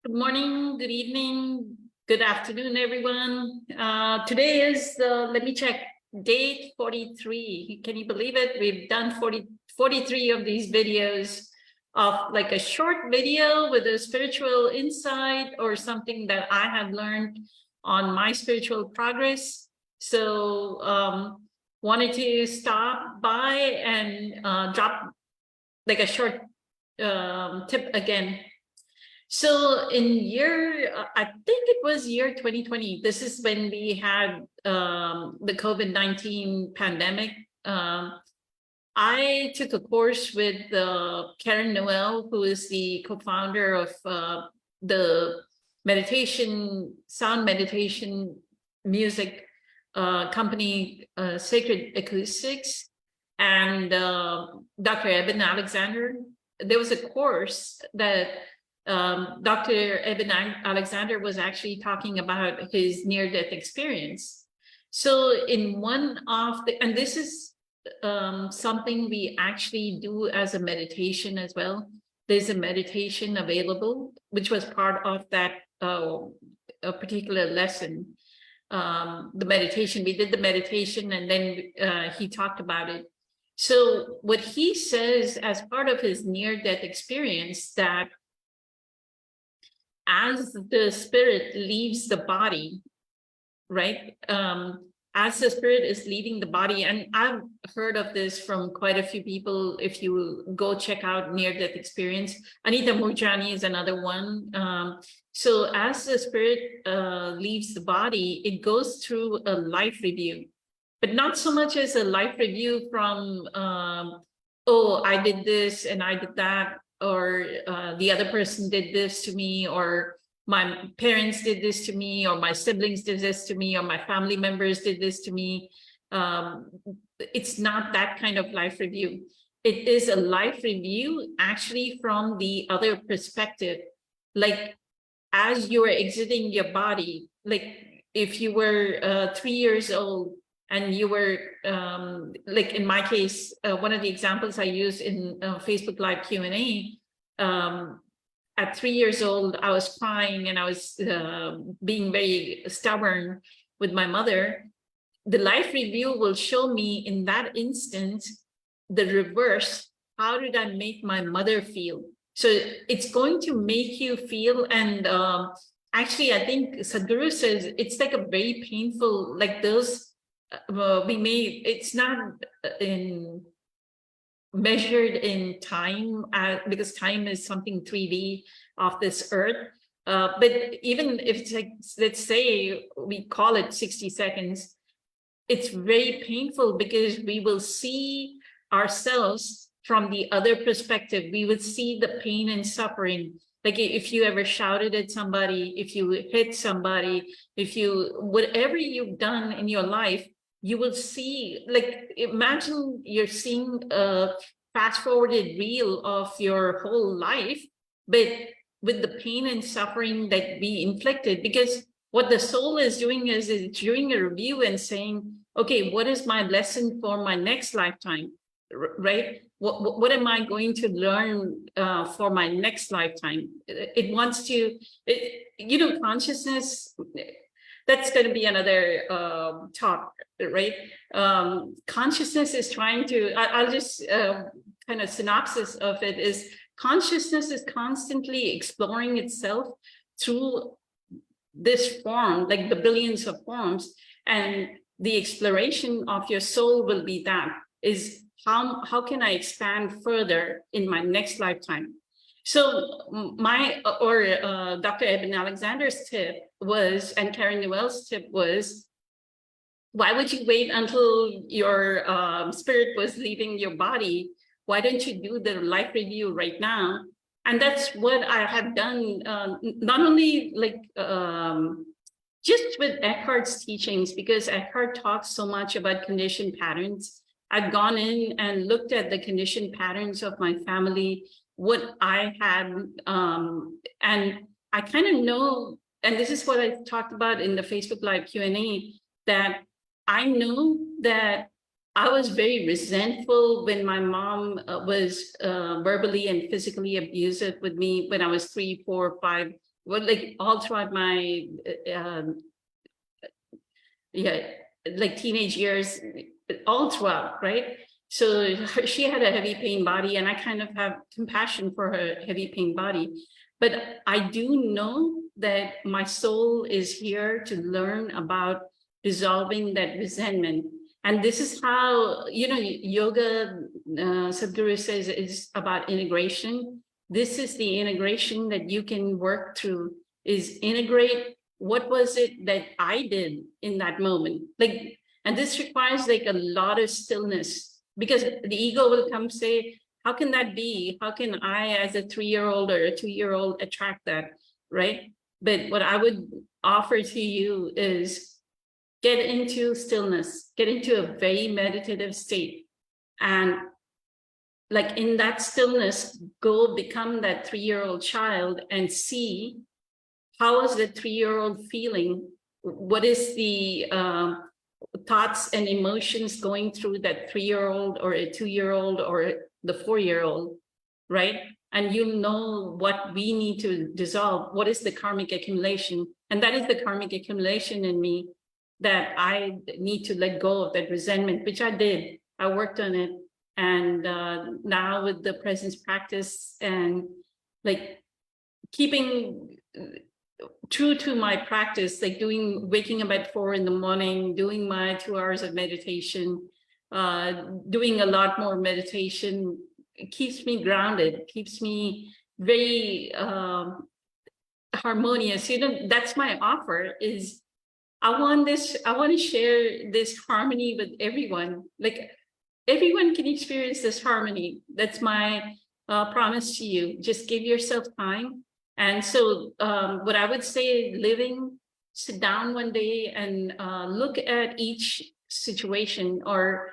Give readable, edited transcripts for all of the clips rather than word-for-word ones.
Good morning, good evening, good afternoon, everyone. Today is, let me check, date 43. Can you believe it? We've done 43 of these videos of like a short video with a spiritual insight or something that I have learned on my spiritual progress. So wanted to stop by and drop like a short tip again. So I think it was year 2020. This is when we had the COVID-19 pandemic. I took a course with Karen Noel, who is the co-founder of the sound meditation music company, Sacred Acoustics, and Dr. Eben Alexander. There was a course that Dr. Eben Alexander was actually talking about his near-death experience. So in one of the, and this is something we actually do as a meditation as well. There's a meditation available, which was part of that a particular lesson. The meditation, we did the meditation and then he talked about it. So what he says as part of his near-death experience, that as the spirit leaves the body, right? As the spirit is leaving the body, and I've heard of this from quite a few people. If you go check out near-death experience, Anita Moorjani is another one. So as the spirit leaves the body, it goes through a life review, but not so much as a life review from, oh, I did this and I did that, or the other person did this to me, or my parents did this to me, or my siblings did this to me, or my family members did this to me. It's not that kind of life review. It is a life review actually from the other perspective. Like as you are exiting your body, like if you were 3 years old and you were, like in my case, one of the examples I used in Facebook Live Q&A, at 3 years old, I was crying and I was being very stubborn with my mother. The life review will show me in that instant, the reverse. How did I make my mother feel? So it's going to make you feel, and actually, I think Sadhguru says it's like a very painful, like those, it's not in measured in time, because time is something 3D of this earth. But even if it's like, let's say we call it 60 seconds, it's very painful because we will see ourselves from the other perspective. We would see the pain and suffering. Like if you ever shouted at somebody, if you hit somebody, whatever you've done in your life, you will see, like, imagine you're seeing a fast forwarded reel of your whole life, but with the pain and suffering that we inflicted. Because what the soul is doing is it's doing a review and saying, okay, what is my lesson for my next lifetime, right? What am I going to learn for my next lifetime? It wants to, consciousness, that's going to be another talk, right? Consciousness is trying to, I'll just kind of synopsis of it is, consciousness is constantly exploring itself through this form, like the billions of forms, and the exploration of your soul will be that, is how can I expand further in my next lifetime? So Dr. Eben Alexander's tip was, and Karen Noel's tip was, why would you wait until your spirit was leaving your body? Why don't you do the life review right now? And that's what I have done, not only like just with Eckhart's teachings, because Eckhart talks so much about conditioned patterns. I've gone in and looked at the conditioned patterns of my family, what I had, and I kind of know, and this is what I talked about in the Facebook Live Q&A, that I know that I was very resentful when my mom was verbally and physically abusive with me when I was 3, 4, 5, well, like all throughout my like teenage years, all throughout, right? So she had a heavy pain body, and I kind of have compassion for her heavy pain body. But I do know that my soul is here to learn about dissolving that resentment. And this is how, yoga, Sadhguru says, is about integration. This is the integration that you can work through, is integrate what was it that I did in that moment. Like, and this requires like a lot of stillness, because the ego will come say, how can that be? How can I, as a 3-year-old or a 2-year-old, attract that, right? But what I would offer to you is get into stillness, get into a very meditative state. And like in that stillness, go become that 3-year-old child and see, how is the 3-year-old feeling? What is the thoughts and emotions going through that 3-year-old or a 2-year-old or the 4-year-old, right? And you'll know what we need to dissolve. What is the karmic accumulation? And that is the karmic accumulation in me, that I need to let go of that resentment, which I did. I worked on it. And now with the presence practice and like keeping true to my practice, like waking up at 4 a.m, doing my 2 hours of meditation, doing a lot more meditation, it keeps me grounded, keeps me very harmonious. That's my offer, is I want to share this harmony with everyone. Like everyone can experience this harmony. That's my promise to you. Just give yourself time. And so what I would say, sit down one day and look at each situation, or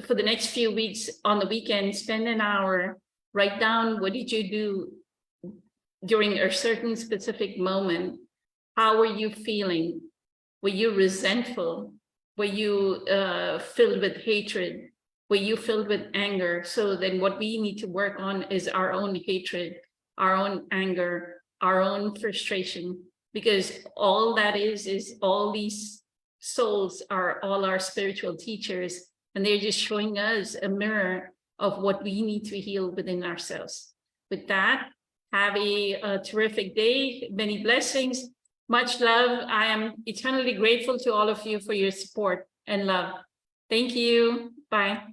for the next few weeks on the weekend, spend an hour, write down what did you do during a certain specific moment. How were you feeling? Were you resentful? Were you filled with hatred? Were you filled with anger? So then what we need to work on is our own hatred, our own anger, our own frustration, because all that is all these souls are all our spiritual teachers, and they're just showing us a mirror of what we need to heal within ourselves. With that, have a terrific day, many blessings, much love. I am eternally grateful to all of you for your support and love. Thank you. Bye.